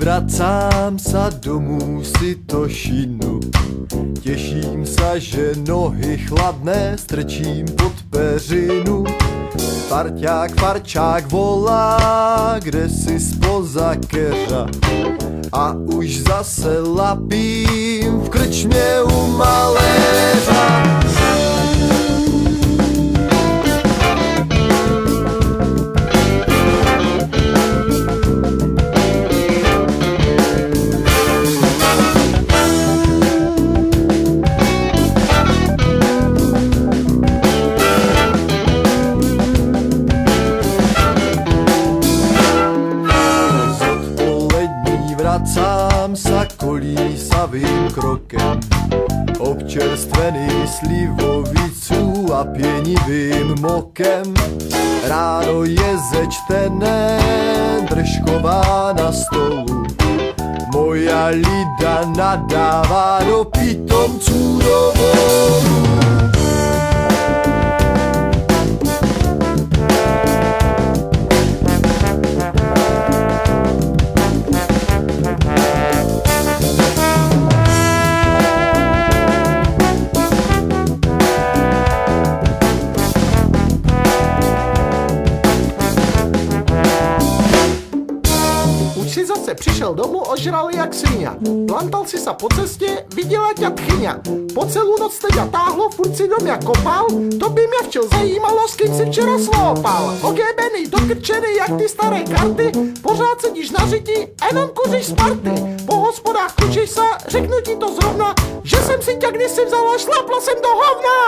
vracám sa domů, si to šinu. Těším se, že nohy chladné strčím pod peřinu. Parťák volá, kde si spoza keřa. A už zase lapím v krčmě u maléřa. Vracám sa kolísavým krokem, občerstvený slivoviců a pěnivým mokem. Ráno je zečtené, držková na stolu, moja Lida nadává do pitomců dovolů. Si zase přišel domů, ožral jak sviňa. Plantal si sa po cestě, viděla ťa tchyňa. Po celou noc teda táhlo, furt si dom jak kopal. To by mě včel zajímalo, s kým si včera slopal. Ogebený, dokrčený jak ty staré karty. Pořád sedíš na řidi, jenom kuříš z party. Po hospodách klučíš se, řeknu ti to zrovna, že jsem si tě kdysi vzala, šlápla jsem do hovna.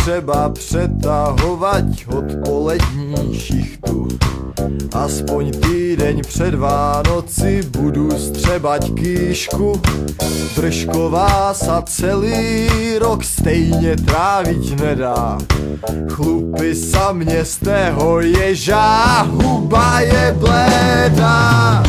Třeba přetahovat odpolední šichtu. Aspoň týdeň před Vánoci budu střebať kýšku. Držková sa celý rok stejně trávit nedá. Chlupy sa mě z tého ježá, huba je blédá.